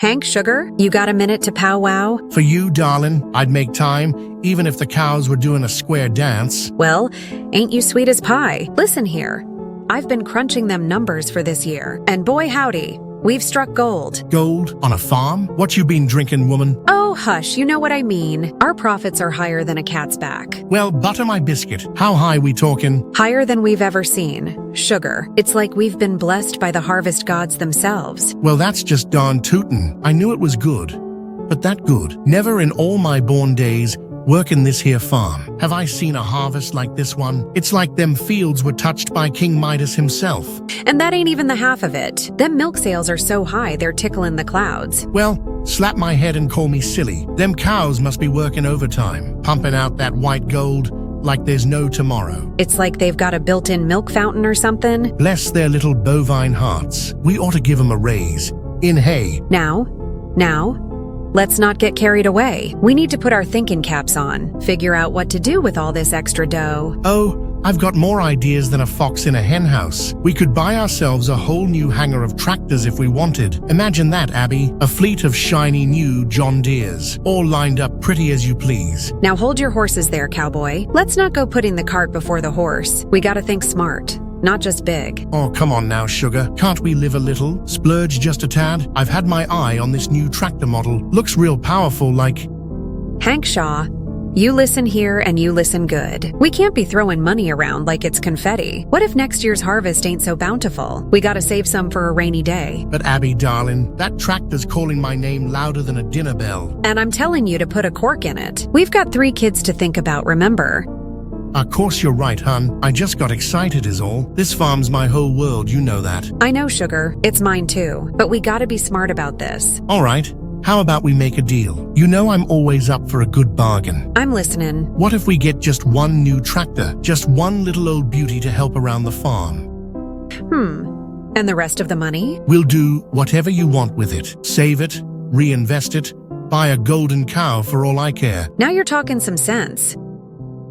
Hank, Sugar, you got a minute to powwow? For you, darling, I'd make time, even if the cows were doing a square dance. Well, ain't you sweet as pie? Listen here. I've been crunching them numbers for this year, and boy howdy, we've struck gold. Gold? On a farm? What you been drinking, woman? Oh, hush, you know what I mean. Our profits are higher than a cat's back. Well, butter my biscuit. How high we talking? Higher than we've ever seen. Sugar, it's like we've been blessed by the harvest gods themselves. Well, that's just darn tootin'. I knew it was good. But that good. Never in all my born days working this here farm have I seen a harvest like this one. It's like them fields were touched by King Midas himself. And that ain't even the half of it. Them milk sales are so high they're tickling the clouds. Well, slap my head and call me silly. Them cows must be working overtime, pumping out that white gold like there's no tomorrow. It's like they've got a built-in milk fountain or something. Bless their little bovine hearts. We ought to give them a raise. In hay. Now, let's not get carried away. We need to put our thinking caps on, figure out what to do with all this extra dough. Oh, I've got more ideas than a fox in a henhouse. We could buy ourselves a whole new hangar of tractors if we wanted. Imagine that, Abby. A fleet of shiny new John Deeres, all lined up pretty as you please. Now hold your horses there, cowboy. Let's not go putting the cart before the horse. We gotta think smart, not just big. Oh, come on now, Sugar. Can't we live a little? Splurge just a tad? I've had my eye on this new tractor model. Looks real powerful, like... Hank Shaw, you listen here and you listen good. We can't be throwing money around like it's confetti. What if next year's harvest ain't so bountiful? We gotta save some for a rainy day. But Abby, darling, that tractor's calling my name louder than a dinner bell. And I'm telling you to put a cork in it. We've got 3 kids to think about, remember? Of course you're right, hun. I just got excited is all. This farm's my whole world, you know that. I know, Sugar. It's mine too. But we gotta be smart about this. All right. How about we make a deal? You know I'm always up for a good bargain. I'm listening. What if we get just one new tractor? Just one little old beauty to help around the farm. And the rest of the money? We'll do whatever you want with it. Save it, reinvest it, buy a golden cow for all I care. Now you're talking some sense.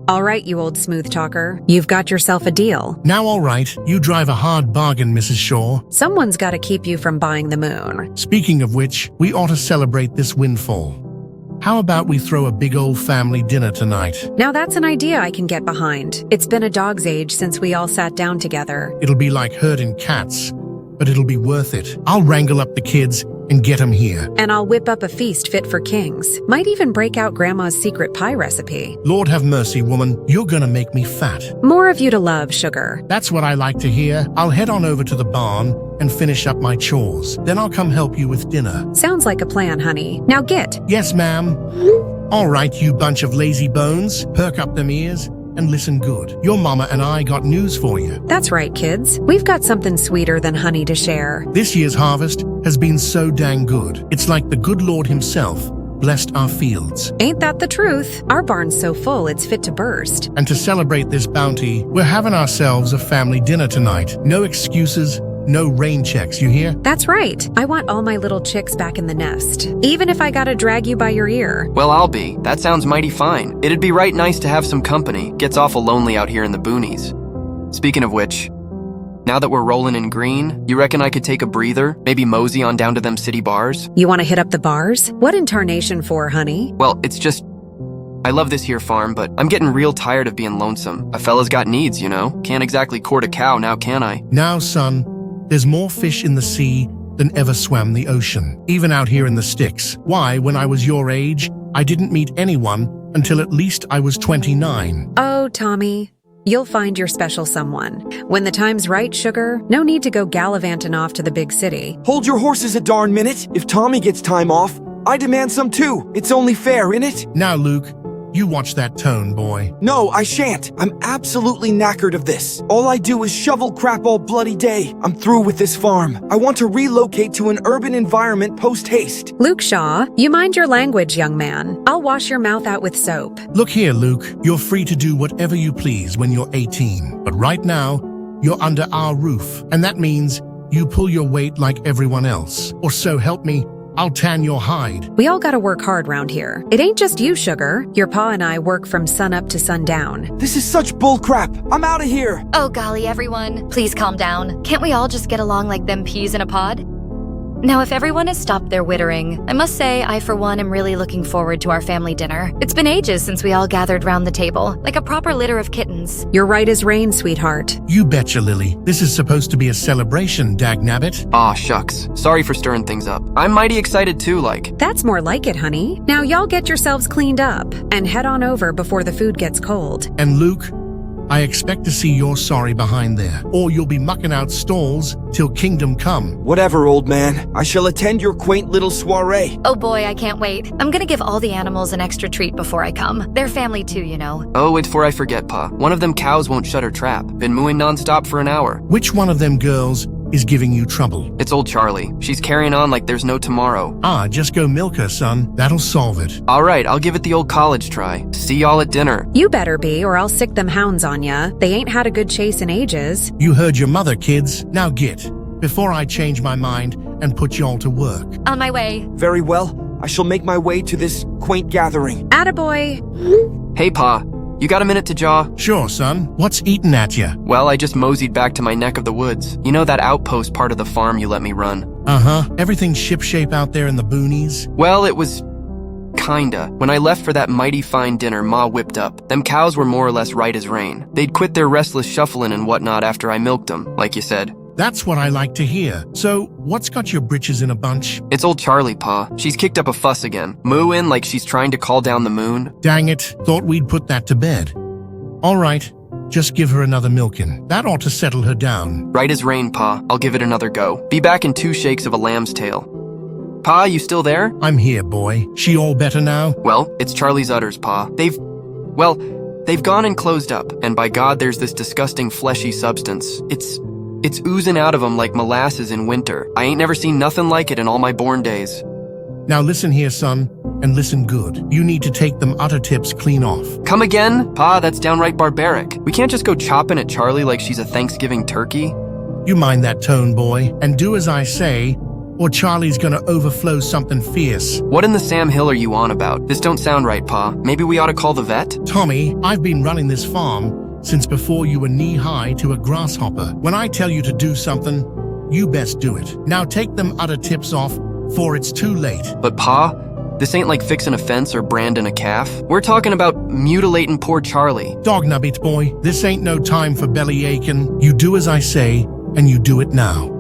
All right, you old smooth talker. You've got yourself a deal. Now all right, you drive a hard bargain, Mrs. Shaw. Someone's got to keep you from buying the moon. Speaking of which, we ought to celebrate this windfall. How about we throw a big old family dinner tonight? Now that's an idea I can get behind. It's been a dog's age since we all sat down together. It'll be like herding cats, but it'll be worth it. I'll wrangle up the kids and get them here. And I'll whip up a feast fit for kings. Might even break out Grandma's secret pie recipe. Lord have mercy, woman. You're gonna make me fat. More of you to love, Sugar. That's what I like to hear. I'll head on over to the barn and finish up my chores. Then I'll come help you with dinner. Sounds like a plan, honey. Now get. Yes, ma'am. All right, you bunch of lazy bones. Perk up them ears and listen good. Your mama and I got news for you. That's right, kids. We've got something sweeter than honey to share. This year's harvest has been so dang good. It's like the good Lord himself blessed our fields. Ain't that the truth? Our barn's so full it's fit to burst. And to celebrate this bounty, we're having ourselves a family dinner tonight. No excuses, no rain checks, you hear? That's right. I want all my little chicks back in the nest, even if I gotta drag you by your ear. Well, I'll be. That sounds mighty fine. It'd be right nice to have some company. Gets awful lonely out here in the boonies. Speaking of which, now that we're rolling in green, you reckon I could take a breather? Maybe mosey on down to them city bars? You want to hit up the bars? What in tarnation for, honey? Well, it's just... I love this here farm, but I'm getting real tired of being lonesome. A fella's got needs, you know? Can't exactly court a cow now, can I? Now, son, there's more fish in the sea than ever swam the ocean, even out here in the sticks. Why, when I was your age, I didn't meet anyone until at least I was 29. Oh, Tommy. You'll find your special someone. When the time's right, Sugar, no need to go gallivanting off to the big city. Hold your horses a darn minute. If Tommy gets time off, I demand some too. It's only fair, innit? Now, Luke, you watch that tone, boy. No, I shan't. I'm absolutely knackered of this. All I do is shovel crap all bloody day. I'm through with this farm. I want to relocate to an urban environment post-haste. Luke Shaw, you mind your language, young man. I'll wash your mouth out with soap. Look here, Luke. You're free to do whatever you please when you're 18. But right now, you're under our roof. And that means you pull your weight like everyone else. Or so help me, I'll tan your hide. We all gotta work hard round here. It ain't just you, Sugar. Your pa and I work from sun up to sundown. This is such bullcrap. I'm out of here. Oh golly, everyone. Please calm down. Can't we all just get along like them peas in a pod? Now, if everyone has stopped their wittering, I must say I, for one, am really looking forward to our family dinner. It's been ages since we all gathered round the table, like a proper litter of kittens. You're right as rain, sweetheart. You betcha, Lily. This is supposed to be a celebration, dagnabbit. Aw, shucks. Sorry for stirring things up. I'm mighty excited too, like. That's more like it, honey. Now y'all get yourselves cleaned up and head on over before the food gets cold. And Luke, I expect to see your sorry behind there, or you'll be mucking out stalls till kingdom come. Whatever, old man. I shall attend your quaint little soiree. Oh boy, I can't wait. I'm gonna give all the animals an extra treat before I come. They're family too, you know. Oh, wait before I forget, Pa. One of them cows won't shut her trap. Been mooing nonstop for an hour. Which one of them girls is giving you trouble? It's old Charlie. She's carrying on like there's no tomorrow. Just go milk her, son. That'll solve it. All right, I'll give it the old college try. See y'all at dinner. You better be, or I'll sick them hounds on ya. They ain't had a good chase in ages. You heard your mother, kids. Now get, before I change my mind and put y'all to work. On my way. Very well. I shall make my way to this quaint gathering. Attaboy. Hey, Pa. You got a minute to jaw? Sure, son. What's eating at ya? Well, I just moseyed back to my neck of the woods. You know that outpost part of the farm you let me run? Everything's shipshape out there in the boonies? Well, it was kinda. When I left for that mighty fine dinner Ma whipped up, them cows were more or less right as rain. They'd quit their restless shuffling and whatnot after I milked them, like you said. That's what I like to hear. So, what's got your britches in a bunch? It's old Charlie, Pa. She's kicked up a fuss again. Mooing like she's trying to call down the moon. Dang it, thought we'd put that to bed. All right, just give her another milking. That ought to settle her down. Right as rain, Pa. I'll give it another go. Be back in 2 shakes of a lamb's tail. Pa, you still there? I'm here, boy. She all better now? Well, it's Charlie's udders, Pa. They've gone and closed up, and by God, there's this disgusting fleshy substance. It's oozing out of them like molasses in winter. I ain't never seen nothing like it in all my born days. Now listen here, son, and listen good. You need to take them udder tips clean off. Come again? Pa, that's downright barbaric. We can't just go chopping at Charlie like she's a Thanksgiving turkey. You mind that tone, boy, and do as I say, or Charlie's gonna overflow something fierce. What in the Sam Hill are you on about? This don't sound right, Pa. Maybe we ought to call the vet? Tommy, I've been running this farm since before you were knee-high to a grasshopper. When I tell you to do something, you best do it. Now take them udder tips off, for it's too late. But Pa, this ain't like fixing a fence or branding a calf. We're talking about mutilating poor Charlie. Dognubbit, boy, this ain't no time for belly aching. You do as I say, and you do it now.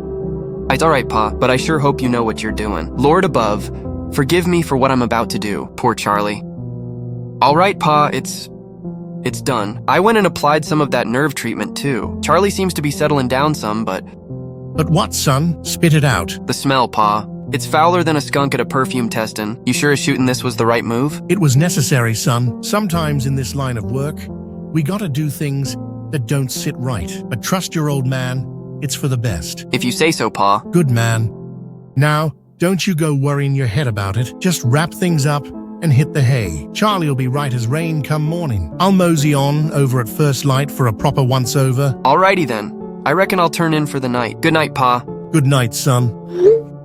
It's all right, Pa, but I sure hope you know what you're doing. Lord above, forgive me for what I'm about to do, poor Charlie. All right, Pa, it's done. I went and applied some of that nerve treatment, too. Charlie seems to be settling down some, but... But what, son? Spit it out. The smell, Pa. It's fouler than a skunk at a perfume testing. You sure as shooting this was the right move? It was necessary, son. Sometimes in this line of work, we gotta do things that don't sit right. But trust your old man, it's for the best. If you say so, Pa. Good man. Now, don't you go worrying your head about it. Just wrap things up and hit the hay. Charlie'll be right as rain come morning. I'll mosey on over at first light for a proper once-over. Alrighty then. I reckon I'll turn in for the night. Good night, Pa. Good night, son.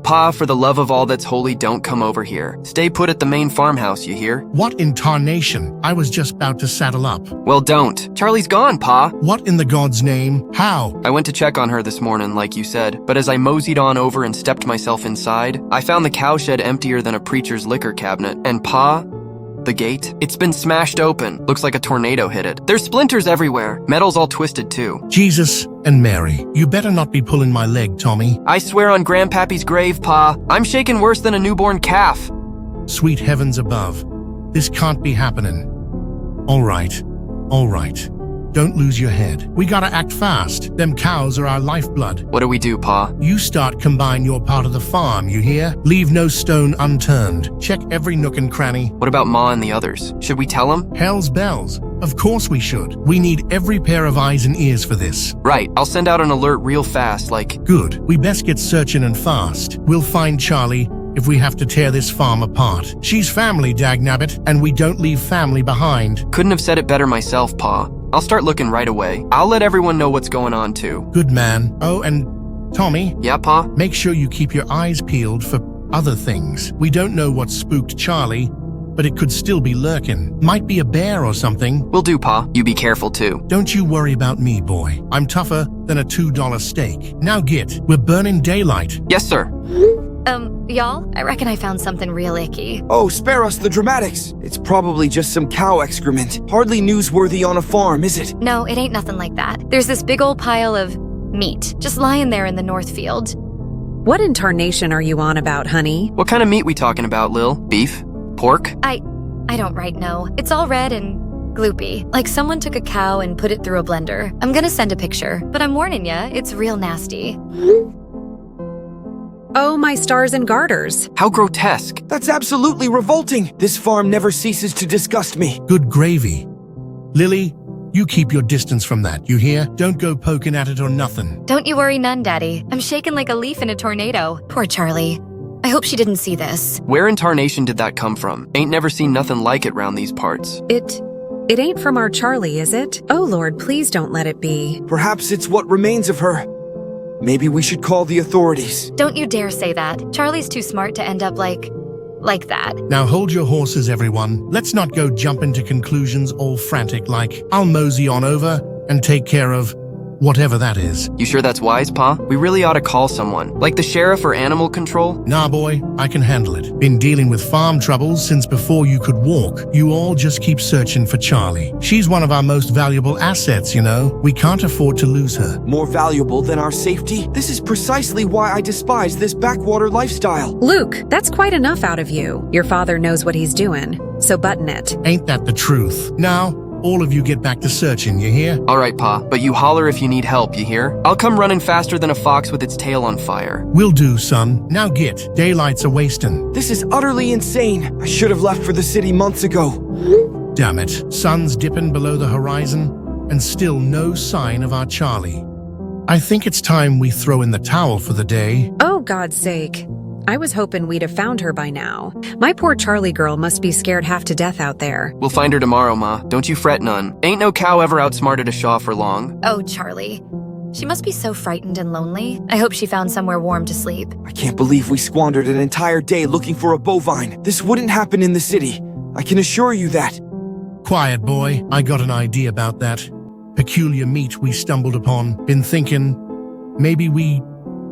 Pa, for the love of all that's holy, don't come over here. Stay put at the main farmhouse, you hear? What in tarnation? I was just about to saddle up. Well, don't. Charlie's gone, Pa. What in the God's name? How? I went to check on her this morning, like you said, but as I moseyed on over and stepped myself inside, I found the cowshed emptier than a preacher's liquor cabinet. And Pa, the gate, it's been smashed open. Looks like a tornado hit it. There's splinters everywhere. Metal's all twisted, too. Jesus and Mary, you better not be pulling my leg, Tommy. I swear on Grandpappy's grave, Pa, I'm shaking worse than a newborn calf. Sweet heavens above, this can't be happening. All right. Don't lose your head. We gotta act fast. Them cows are our lifeblood. What do we do, Pa? You start combine your part of the farm, you hear? Leave no stone unturned. Check every nook and cranny. What about Ma and the others? Should we tell them? Hell's bells. Of course we should. We need every pair of eyes and ears for this. Right, I'll send out an alert real fast, like... Good. We best get searching and fast. We'll find Charlie if we have to tear this farm apart. She's family, dagnabbit, and we don't leave family behind. Couldn't have said it better myself, Pa. I'll start looking right away. I'll let everyone know what's going on, too. Good man. Oh, and Tommy? Yeah, Pa? Make sure you keep your eyes peeled for other things. We don't know what spooked Charlie, but it could still be lurking. Might be a bear or something. Will do, Pa. You be careful, too. Don't you worry about me, boy. I'm tougher than a $2 steak. Now get. We're burning daylight. Yes, sir. Y'all, I reckon I found something real icky. Oh, spare us the dramatics. It's probably just some cow excrement. Hardly newsworthy on a farm, is it? No, it ain't nothing like that. There's this big old pile of meat just lying there in the north field. What in tarnation are you on about, honey? What kind of meat we talking about, Lil? Beef? Pork? I don't right know. It's all red and gloopy. Like someone took a cow and put it through a blender. I'm gonna send a picture, but I'm warning ya, it's real nasty. Oh, my stars and garters. How grotesque. That's absolutely revolting. This farm never ceases to disgust me. Good gravy. Lily, you keep your distance from that, you hear? Don't go poking at it or nothing. Don't you worry none, Daddy. I'm shaking like a leaf in a tornado. Poor Charlie. I hope she didn't see this. Where in tarnation did that come from? Ain't never seen nothing like it round these parts. It ain't from our Charlie, is it? Oh, Lord, please don't let it be. Perhaps it's what remains of her. Maybe we should call the authorities. Don't you dare say that. Charlie's too smart to end up like that. Now hold your horses, everyone. Let's not go jumping to conclusions all frantic like, I'll mosey on over and take care of whatever that is. You sure that's wise, Pa? We really ought to call someone, like the sheriff or animal control. Nah, boy, I can handle it. Been dealing with farm troubles since before you could walk. You all just keep searching for Charlie. She's one of our most valuable assets, you know. We can't afford to lose her. More valuable than our safety? This is precisely why I despise this backwater lifestyle. Luke, that's quite enough out of you. Your father knows what he's doing, so button it. Ain't that the truth? Now, all of you get back to searching, you hear? All right, Pa, but you holler if you need help, you hear? I'll come running faster than a fox with its tail on fire. Will do, son. Now get. Daylight's a-wasting. This is utterly insane. I should have left for the city months ago. Damn it. Sun's dipping below the horizon, and still no sign of our Charlie. I think it's time we throw in the towel for the day. Oh, God's sake. I was hoping we'd have found her by now. My poor Charlie girl must be scared half to death out there. We'll find her tomorrow, Ma. Don't you fret none. Ain't no cow ever outsmarted a Shaw for long. Oh, Charlie. She must be so frightened and lonely. I hope she found somewhere warm to sleep. I can't believe we squandered an entire day looking for a bovine. This wouldn't happen in the city. I can assure you that. Quiet, boy. I got an idea about that. Peculiar meat we stumbled upon. Been thinking, maybe we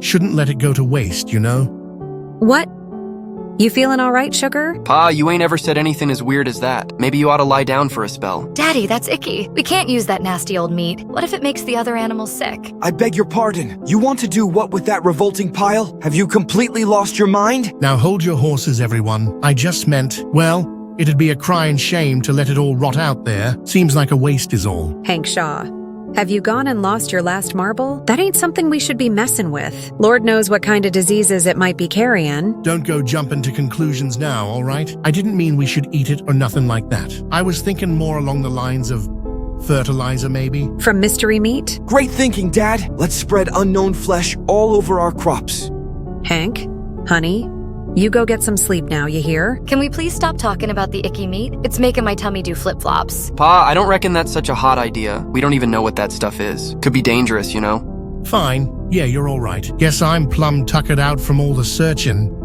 shouldn't let it go to waste, you know? What? You feeling all right, sugar? Pa, you ain't ever said anything as weird as that. Maybe you ought to lie down for a spell. Daddy, that's icky. We can't use that nasty old meat. What if it makes the other animals sick? I beg your pardon. You want to do what with that revolting pile? Have you completely lost your mind? Now hold your horses, everyone. I just meant, well, it'd be a crying shame to let it all rot out there. Seems like a waste is all. Hank Shaw, have you gone and lost your last marble? That ain't something we should be messing with. Lord knows what kind of diseases it might be carrying. Don't go jumping to conclusions now, all right? I didn't mean we should eat it or nothing like that. I was thinking more along the lines of fertilizer, maybe. From mystery meat? Great thinking, Dad. Let's spread unknown flesh all over our crops. Hank, honey, you go get some sleep now, you hear? Can we please stop talking about the icky meat? It's making my tummy do flip-flops. Pa, I don't reckon that's such a hot idea. We don't even know what that stuff is. Could be dangerous, you know? Fine. Yeah, you're all right. Guess I'm plumb tuckered out from all the searching.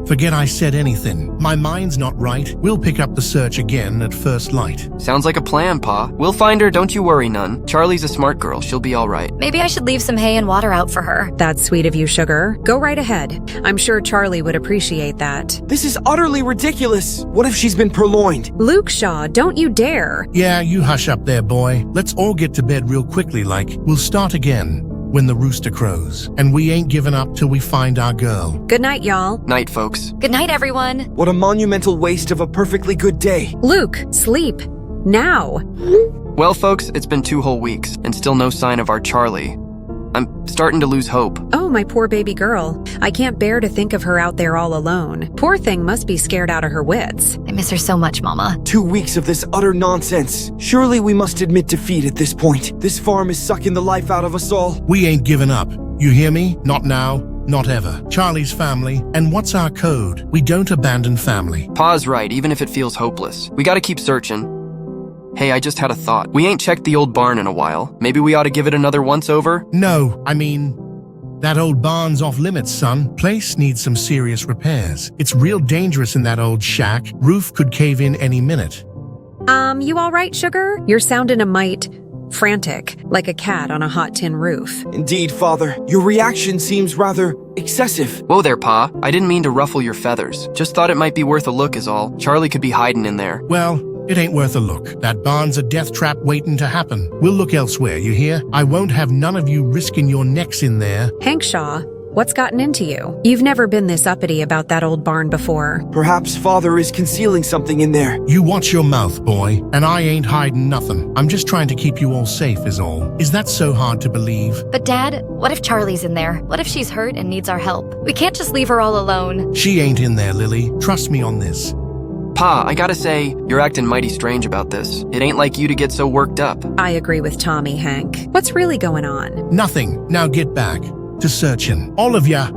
Forget I said anything. My mind's not right. We'll pick up the search again at first light. Sounds like a plan, Pa. We'll find her, don't you worry none. Charlie's a smart girl. She'll be all right. Maybe I should leave some hay and water out for her. That's sweet of you, sugar. Go right ahead. I'm sure Charlie would appreciate that. This is utterly ridiculous. What if she's been purloined? Luke Shaw, don't you dare. Yeah, you hush up there, boy. Let's all get to bed real quickly like. We'll start again when the rooster crows. And we ain't giving up till we find our girl. Good night, y'all. Night, folks. Good night, everyone. What a monumental waste of a perfectly good day. Luke, sleep. Now. Well, folks, it's been 2 whole weeks, and still no sign of our Charlie. I'm starting to lose hope. Oh, my poor baby girl. I can't bear to think of her out there all alone. Poor thing must be scared out of her wits. I miss her so much, Mama. 2 weeks of this utter nonsense. Surely we must admit defeat at this point. This farm is sucking the life out of us all. We ain't giving up. You hear me? Not now, not ever. Charlie's family. And what's our code? We don't abandon family. Pa's right, even if it feels hopeless. We gotta keep searching. Hey, I just had a thought. We ain't checked the old barn in a while. Maybe we ought to give it another once-over? No, I mean, that old barn's off limits, son. Place needs some serious repairs. It's real dangerous in that old shack. Roof could cave in any minute. You all right, sugar? You're sounding a mite frantic, like a cat on a hot tin roof. Indeed, Father. Your reaction seems rather excessive. Whoa there, Pa. I didn't mean to ruffle your feathers. Just thought it might be worth a look is all. Charlie could be hiding in there. Well, it ain't worth a look. That barn's a death trap waiting to happen. We'll look elsewhere, you hear? I won't have none of you risking your necks in there. Hank Shaw, what's gotten into you? You've never been this uppity about that old barn before. Perhaps Father is concealing something in there. You watch your mouth, boy, and I ain't hiding nothing. I'm just trying to keep you all safe is all. Is that so hard to believe? But Dad, what if Charlie's in there? What if she's hurt and needs our help? We can't just leave her all alone. She ain't in there, Lily. Trust me on this. Pa, I gotta say, you're acting mighty strange about this. It ain't like you to get so worked up. I agree with Tommy, Hank. What's really going on? Nothing. Now get back to searching. All of ya.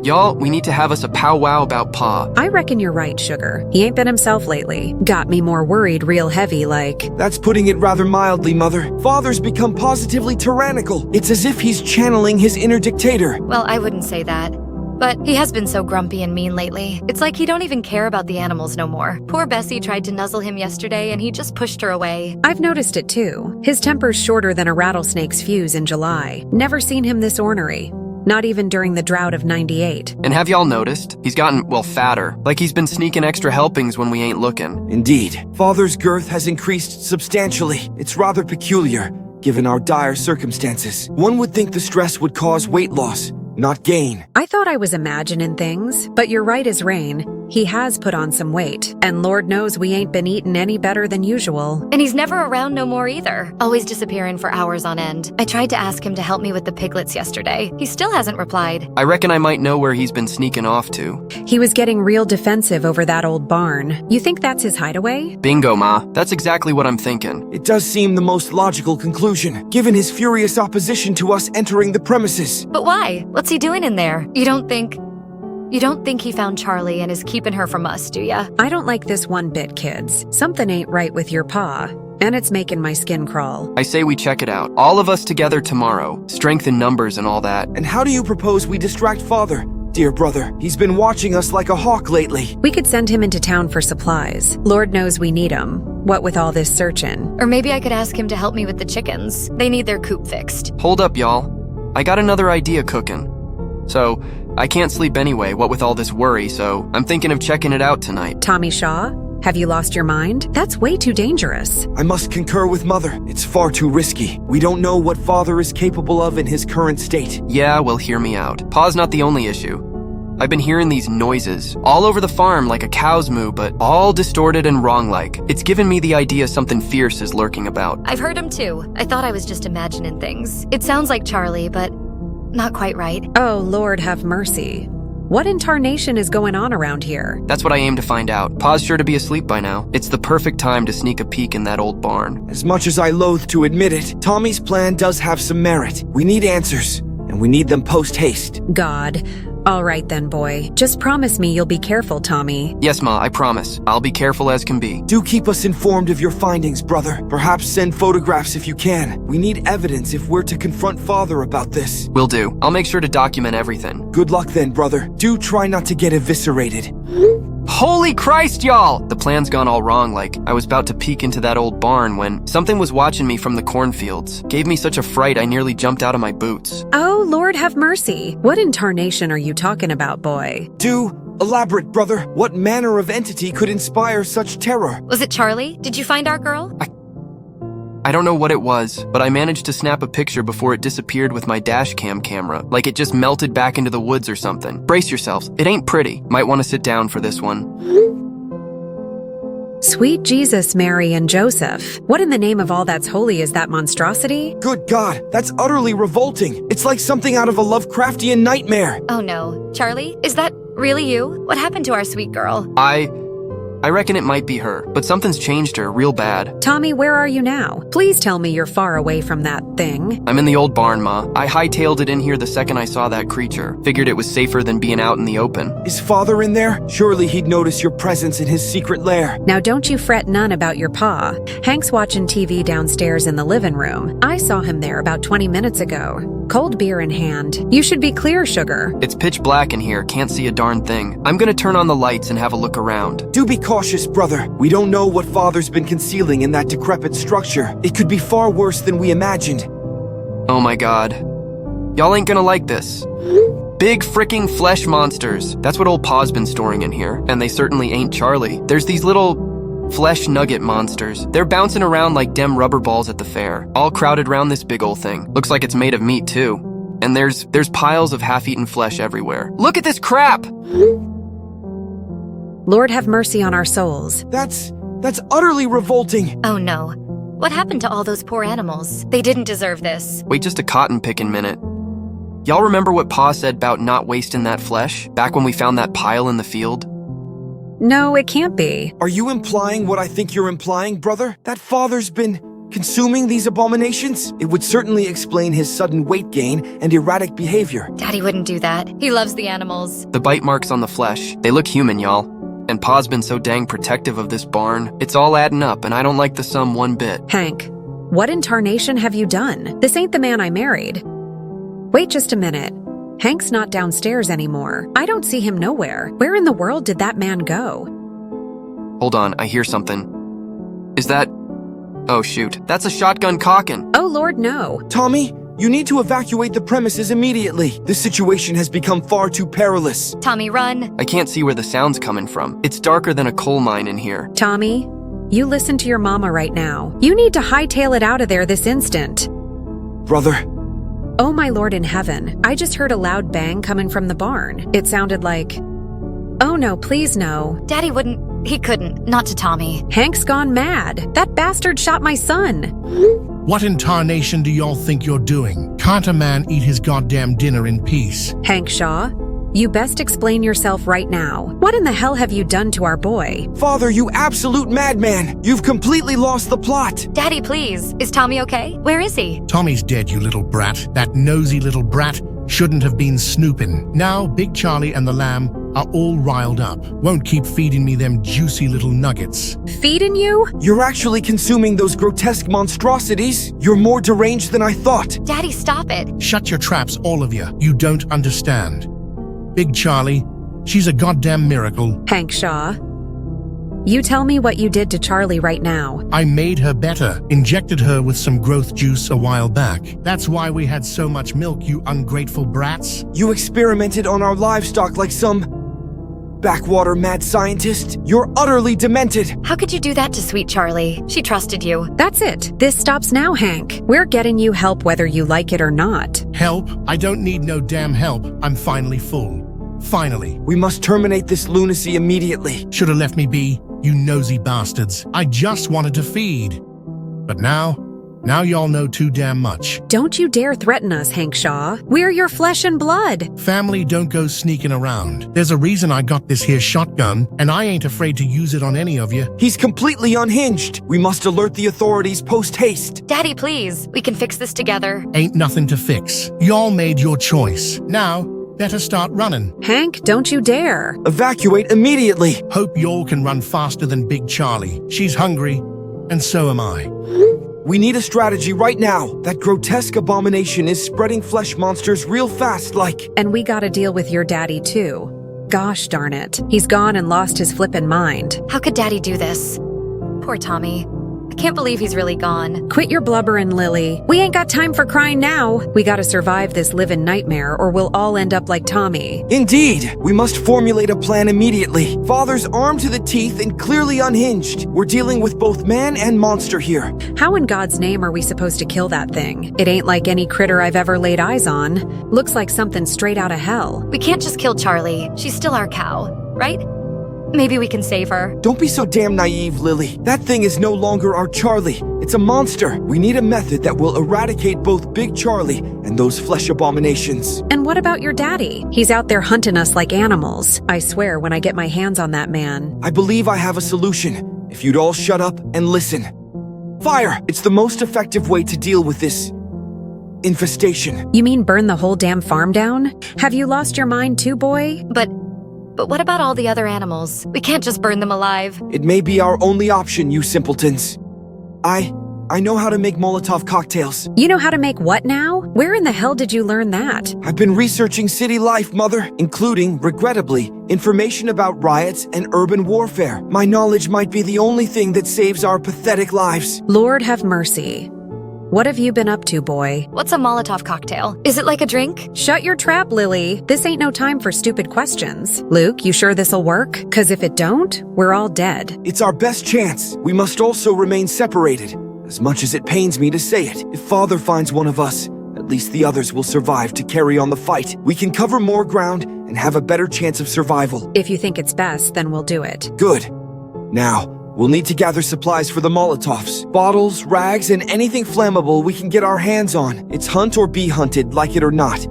Y'all, we need to have us a powwow about Pa. I reckon you're right, Sugar. He ain't been himself lately. Got me more worried real heavy, like... That's putting it rather mildly, Mother. Father's become positively tyrannical. It's as if he's channeling his inner dictator. Well, I wouldn't say that. But he has been so grumpy and mean lately. It's like he don't even care about the animals no more. Poor Bessie tried to nuzzle him yesterday and he just pushed her away. I've noticed it too. His temper's shorter than a rattlesnake's fuse in July. Never seen him this ornery. Not even during the drought of '98. And have y'all noticed? He's gotten, well, fatter. Like he's been sneaking extra helpings when we ain't looking. Indeed. Father's girth has increased substantially. It's rather peculiar, given our dire circumstances. One would think the stress would cause weight loss, not gain. I thought I was imagining things, but you're right as rain. He has put on some weight, and Lord knows we ain't been eating any better than usual. And he's never around no more either. Always disappearing for hours on end. I tried to ask him to help me with the piglets yesterday. He still hasn't replied. I reckon I might know where he's been sneaking off to. He was getting real defensive over that old barn. You think that's his hideaway? Bingo, Ma. That's exactly what I'm thinking. It does seem the most logical conclusion, given his furious opposition to us entering the premises. But why? What's he doing in there? You don't think he found Charlie and is keeping her from us, do ya? I don't like this one bit, kids. Something ain't right with your pa, and it's making my skin crawl. I say we check it out. All of us together tomorrow. Strength in numbers and all that. And how do you propose we distract Father? Dear brother, he's been watching us like a hawk lately. We could send him into town for supplies. Lord knows we need 'em. What with all this searching. Or maybe I could ask him to help me with the chickens. They need their coop fixed. Hold up, y'all. I got another idea cooking. So, I can't sleep anyway, what with all this worry, so I'm thinking of checking it out tonight. Tommy Shaw, have you lost your mind? That's way too dangerous. I must concur with Mother. It's far too risky. We don't know what Father is capable of in his current state. Yeah, well, hear me out. Pa's not the only issue. I've been hearing these noises all over the farm like a cow's moo, but all distorted and wrong-like. It's given me the idea something fierce is lurking about. I've heard him too. I thought I was just imagining things. It sounds like Charlie, but not quite right. Oh, Lord have mercy. What in tarnation is going on around here? That's what I aim to find out. Pa's sure to be asleep by now. It's the perfect time to sneak a peek in that old barn. As much as I loathe to admit it, Tommy's plan does have some merit. We need answers, and we need them post-haste. God. All right then, boy. Just promise me you'll be careful, Tommy. Yes, Ma, I promise. I'll be careful as can be. Do keep us informed of your findings, brother. Perhaps send photographs if you can. We need evidence if we're to confront Father about this. Will do. I'll make sure to document everything. Good luck then, brother. Do try not to get eviscerated. Holy Christ, y'all! The plan's gone all wrong, like I was about to peek into that old barn when something was watching me from the cornfields. Gave me such a fright I nearly jumped out of my boots. Oh, Lord have mercy. What in tarnation are you talking about, boy? Do elaborate, brother. What manner of entity could inspire such terror? Was it Charlie? Did you find our girl? I don't know what it was, but I managed to snap a picture before it disappeared with my dash cam camera, like it just melted back into the woods or something. Brace yourselves, it ain't pretty. Might want to sit down for this one. Sweet Jesus, Mary, and Joseph. What in the name of all that's holy is that monstrosity? Good God, that's utterly revolting. It's like something out of a Lovecraftian nightmare. Oh no. Charlie, is that really you? What happened to our sweet girl? I reckon it might be her, but something's changed her real bad. Tommy, where are you now? Please tell me you're far away from that thing. I'm in the old barn, Ma. I hightailed it in here the second I saw that creature. Figured it was safer than being out in the open. Is Father in there? Surely he'd notice your presence in his secret lair. Now don't you fret none about your pa. Hank's watching TV downstairs in the living room. I saw him there about 20 minutes ago. Cold beer in hand. You should be clear, Sugar. It's pitch black in here, can't see a darn thing. I'm gonna turn on the lights and have a look around. Do be cautious, brother. We don't know what Father's been concealing in that decrepit structure. It could be far worse than we imagined. Oh my God. Y'all ain't gonna like this. Big fricking flesh monsters. That's what old Pa's been storing in here, and they certainly ain't Charlie. There's these little flesh nugget monsters. They're bouncing around like dem rubber balls at the fair, all crowded around this big old thing. Looks like it's made of meat too. And there's piles of half-eaten flesh everywhere. Look at this crap! Lord have mercy on our souls. That's utterly revolting. Oh no. What happened to all those poor animals? They didn't deserve this. Wait just a cotton pickin' minute. Y'all remember what Pa said about not wasting that flesh, back when we found that pile in the field? No, it can't be. Are you implying what I think you're implying, brother? That father's been consuming these abominations? It would certainly explain his sudden weight gain and erratic behavior. Daddy wouldn't do that. He loves the animals. The bite marks on the flesh, they look human, y'all. And Pa's been so dang protective of this barn. It's all adding up, and I don't like the sum one bit. Hank, what in tarnation have you done? This ain't the man I married. Wait just a minute. Hank's not downstairs anymore. I don't see him nowhere. Where in the world did that man go? Hold on, I hear something. Is that... Oh shoot, that's a shotgun cocking. Oh Lord, no. Tommy, you need to evacuate the premises immediately. This situation has become far too perilous. Tommy, run. I can't see where the sound's coming from. It's darker than a coal mine in here. Tommy, you listen to your mama right now. You need to hightail it out of there this instant. Brother. Oh my Lord in heaven, I just heard a loud bang coming from the barn. It sounded like... Oh no, please no. Daddy wouldn't. He couldn't. Not to Tommy. Hank's gone mad. That bastard shot my son. What in tarnation do y'all think you're doing? Can't a man eat his goddamn dinner in peace? Hank Shaw, you best explain yourself right now. What in the hell have you done to our boy? Father, you absolute madman! You've completely lost the plot! Daddy, please. Is Tommy okay? Where is he? Tommy's dead, you little brat. That nosy little brat shouldn't have been snooping. Now, Big Charlie and the lamb are all riled up. Won't keep feeding me them juicy little nuggets. Feeding you? You're actually consuming those grotesque monstrosities. You're more deranged than I thought. Daddy, stop it. Shut your traps, all of you. You don't understand. Big Charlie, she's a goddamn miracle. Hank Shaw, you tell me what you did to Charlie right now. I made her better, injected her with some growth juice a while back. That's why we had so much milk, you ungrateful brats. You experimented on our livestock like some backwater mad scientist. You're utterly demented. How could you do that to sweet Charlie? She trusted you. That's it. This stops now, Hank. We're getting you help whether you like it or not. Help? I don't need no damn help. I'm finally full. Finally. We must terminate this lunacy immediately. Should have left me be, you nosy bastards. I just wanted to feed. But now y'all know too damn much. Don't you dare threaten us, Hank Shaw. We're your flesh and blood. Family don't go sneaking around. There's a reason I got this here shotgun, and I ain't afraid to use it on any of you. He's completely unhinged. We must alert the authorities post-haste. Daddy, please. We can fix this together. Ain't nothing to fix. Y'all made your choice. Now, better start running. Hank, don't you dare. Evacuate immediately. Hope y'all can run faster than Big Charlie. She's hungry, and so am I. We need a strategy right now. That grotesque abomination is spreading flesh monsters real fast like... And we gotta deal with your daddy too. Gosh darn it. He's gone and lost his flippin' mind. How could Daddy do this? Poor Tommy. I can't believe he's really gone. Quit your blubberin', Lily. We ain't got time for crying now. We gotta survive this livin' nightmare or we'll all end up like Tommy. Indeed. We must formulate a plan immediately. Father's armed to the teeth and clearly unhinged. We're dealing with both man and monster here. How in God's name are we supposed to kill that thing? It ain't like any critter I've ever laid eyes on. Looks like something straight out of hell. We can't just kill Charlie. She's still our cow, right? Maybe we can save her. Don't be so damn naive, Lily. That thing is no longer our Charlie. It's a monster. We need a method that will eradicate both Big Charlie and those flesh abominations. And what about your daddy? He's out there hunting us like animals. I swear when I get my hands on that man. I believe I have a solution. If you'd all shut up and listen. Fire! It's the most effective way to deal with this infestation. You mean burn the whole damn farm down? Have you lost your mind too, boy? But what about all the other animals? We can't just burn them alive. It may be our only option, you simpletons. I know how to make Molotov cocktails. You know how to make what now? Where in the hell did you learn that? I've been researching city life, Mother, including, regrettably, information about riots and urban warfare. My knowledge might be the only thing that saves our pathetic lives. Lord have mercy. What have you been up to, boy? What's a Molotov cocktail? Is it like a drink? Shut your trap, Lily. This ain't no time for stupid questions. Luke, you sure this'll work? 'Cause if it don't, we're all dead. It's our best chance. We must also remain separated. As much as it pains me to say it, if Father finds one of us, at least the others will survive to carry on the fight. We can cover more ground and have a better chance of survival. If you think it's best, then we'll do it. Good. Now, we'll need to gather supplies for the Molotovs. Bottles, rags, and anything flammable we can get our hands on. It's hunt or be hunted, like it or not.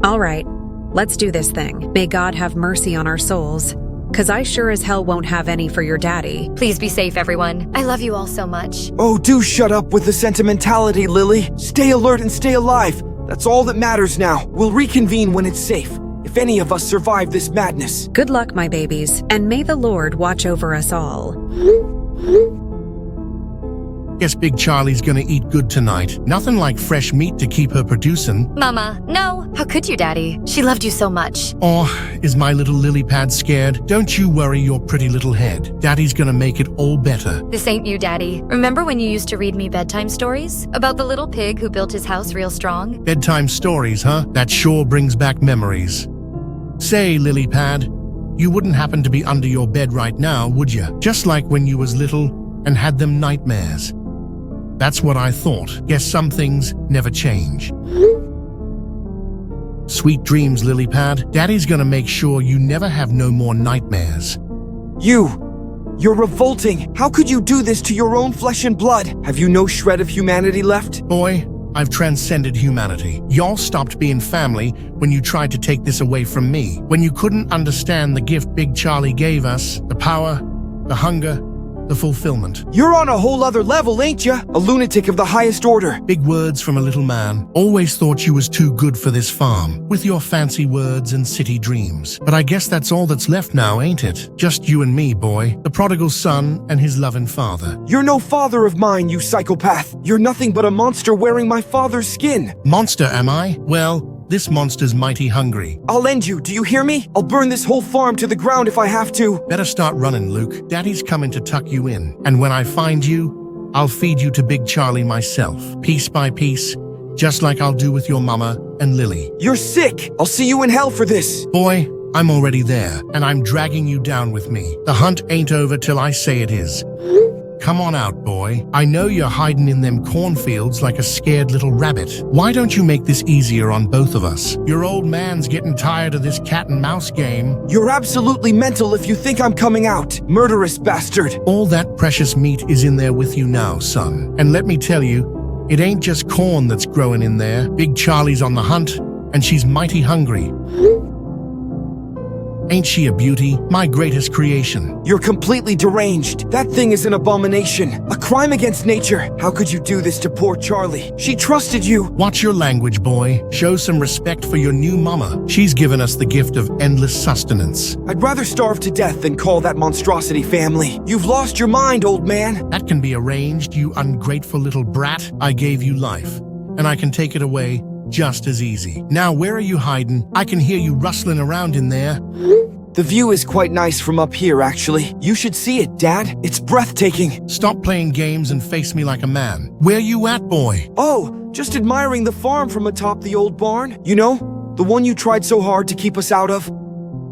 All right, let's do this thing. May God have mercy on our souls. 'Cause I sure as hell won't have any for your daddy. Please be safe, everyone. I love you all so much. Oh, do shut up with the sentimentality, Lily. Stay alert and stay alive. That's all that matters now. We'll reconvene when it's safe. If any of us survive this madness. Good luck, my babies, and may the Lord watch over us all. Guess Big Charlie's gonna eat good tonight. Nothing like fresh meat to keep her producing. Mama, no. How could you, Daddy? She loved you so much. Oh, is my little lily pad scared? Don't you worry your pretty little head. Daddy's gonna make it all better. This ain't you, Daddy. Remember when you used to read me bedtime stories? About the little pig who built his house real strong? Bedtime stories, huh? That sure brings back memories. Say, lily pad, you wouldn't happen to be under your bed right now, would you? Just like when you was little and had them nightmares. That's what I thought. Guess some things never change. Sweet dreams, lily pad. Daddy's gonna make sure you never have no more nightmares. You're revolting. How could you do this to your own flesh and blood? Have you no shred of humanity left? Boy, I've transcended humanity. Y'all stopped being family when you tried to take this away from me. When you couldn't understand the gift Big Charlie gave us, the power, the hunger, the fulfillment. You're on a whole other level, ain't ya? A lunatic of the highest order. Big words from a little man. Always thought you was too good for this farm, with your fancy words and city dreams. But I guess that's all that's left now, ain't it? Just you and me, boy. The prodigal son and his loving father. You're no father of mine, you psychopath. You're nothing but a monster wearing my father's skin. Monster, am I? Well, this monster's mighty hungry. I'll end you, do you hear me? I'll burn this whole farm to the ground if I have to. Better start running, Luke. Daddy's coming to tuck you in. And when I find you, I'll feed you to Big Charlie myself, piece by piece, just like I'll do with your mama and Lily. You're sick. I'll see you in hell for this. Boy, I'm already there, and I'm dragging you down with me. The hunt ain't over till I say it is. Come on out, boy. I know you're hiding in them cornfields like a scared little rabbit. Why don't you make this easier on both of us? Your old man's getting tired of this cat and mouse game. You're absolutely mental if you think I'm coming out. Murderous bastard. All that precious meat is in there with you now, son. And let me tell you, it ain't just corn that's growing in there. Big Charlie's on the hunt, and she's mighty hungry. Ain't she a beauty? My greatest creation. You're completely deranged. That thing is an abomination. A crime against nature. How could you do this to poor Charlie? She trusted you. Watch your language, boy. Show some respect for your new mama. She's given us the gift of endless sustenance. I'd rather starve to death than call that monstrosity family. You've lost your mind, old man. That can be arranged, you ungrateful little brat. I gave you life, and I can take it away just as easy. Now, where are you hiding? I can hear you rustling around in there. The view is quite nice from up here, actually. You should see it, Dad. It's breathtaking. Stop playing games and face me like a man. Where you at, boy? Oh, just admiring the farm from atop the old barn. You know, the one you tried so hard to keep us out of.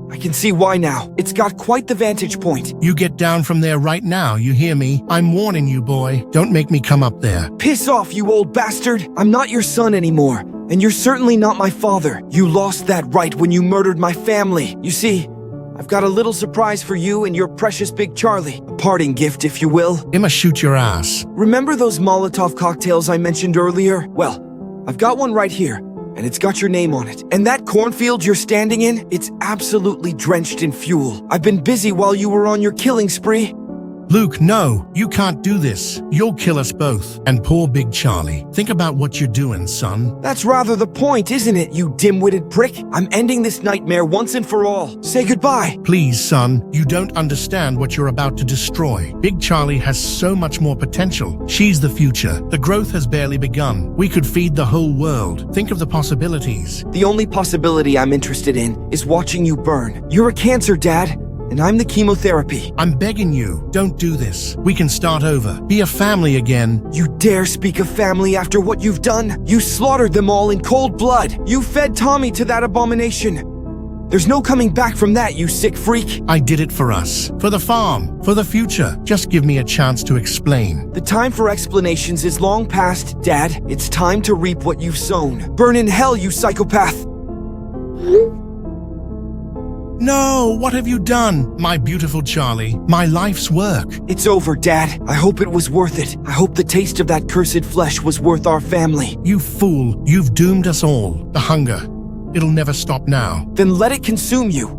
I can see why now. It's got quite the vantage point. You get down from there right now, you hear me? I'm warning you, boy. Don't make me come up there. Piss off, you old bastard. I'm not your son anymore. And you're certainly not my father. You lost that right when you murdered my family. You see, I've got a little surprise for you and your precious Big Charlie. A parting gift, if you will. I'ma shoot your ass. Remember those Molotov cocktails I mentioned earlier? Well, I've got one right here, and it's got your name on it. And that cornfield you're standing in, it's absolutely drenched in fuel. I've been busy while you were on your killing spree. Luke, no, you can't do this. You'll kill us both. And poor Big Charlie. Think about what you're doing, son. That's rather the point, isn't it, you dim-witted prick? I'm ending this nightmare once and for all. Say goodbye. Please, son, you don't understand what you're about to destroy. Big Charlie has so much more potential. She's the future. The growth has barely begun. We could feed the whole world. Think of the possibilities. The only possibility I'm interested in is watching you burn. You're a cancer, Dad. and I'm the chemotherapy. I'm begging you, don't do this. We can start over. Be a family again. You dare speak of family after what you've done? You slaughtered them all in cold blood. You fed Tommy to that abomination. There's no coming back from that, you sick freak. I did it for us, for the farm, for the future. Just give me a chance to explain. The time for explanations is long past, Dad. It's time to reap what you've sown. Burn in hell, you psychopath. No, what have you done? My beautiful Charlie, my life's work. It's over, Dad. I hope it was worth it. I hope the taste of that cursed flesh was worth our family. You fool, you've doomed us all. The hunger, it'll never stop now. Then let it consume you.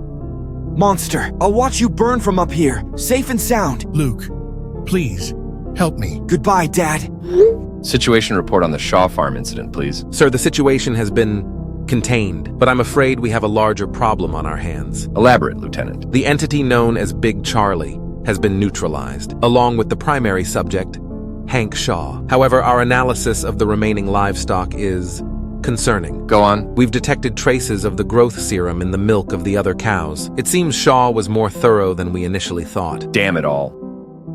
Monster, I'll watch you burn from up here, safe and sound. Luke, please, help me. Goodbye, Dad. Situation report on the Shaw Farm incident, please. Sir, the situation has been contained, but I'm afraid we have a larger problem on our hands. Elaborate, Lieutenant. The entity known as Big Charlie has been neutralized, along with the primary subject, Hank Shaw. However, our analysis of the remaining livestock is concerning. Go on. We've detected traces of the growth serum in the milk of the other cows. It seems Shaw was more thorough than we initially thought. Damn it all.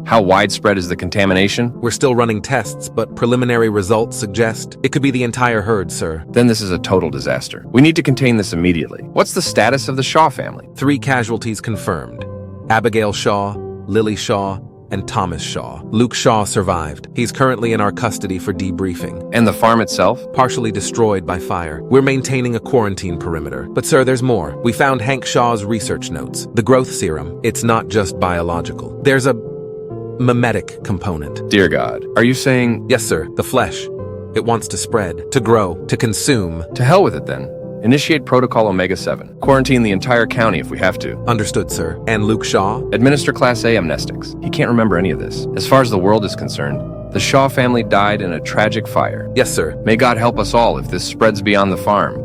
How widespread is the contamination? We're still running tests, but preliminary results suggest it could be the entire herd, sir. Then this is a total disaster. We need to contain this immediately. What's the status of the Shaw family? 3 casualties confirmed: Abigail Shaw, Lily Shaw, and Thomas Shaw. Luke Shaw survived. He's currently in our custody for debriefing. And the farm itself? Partially destroyed by fire. We're maintaining a quarantine perimeter. But sir, there's more. We found Hank Shaw's research notes. The growth serum, it's not just biological. There's a mimetic component. Dear God, are you saying... Yes, sir. The flesh. It wants to spread, to grow, to consume. To hell with it then. Initiate Protocol Omega-7. Quarantine the entire county if we have to. Understood, sir. And Luke Shaw? Administer Class A amnestics. He can't remember any of this. As far as the world is concerned, the Shaw family died in a tragic fire. Yes, sir. May God help us all if this spreads beyond the farm.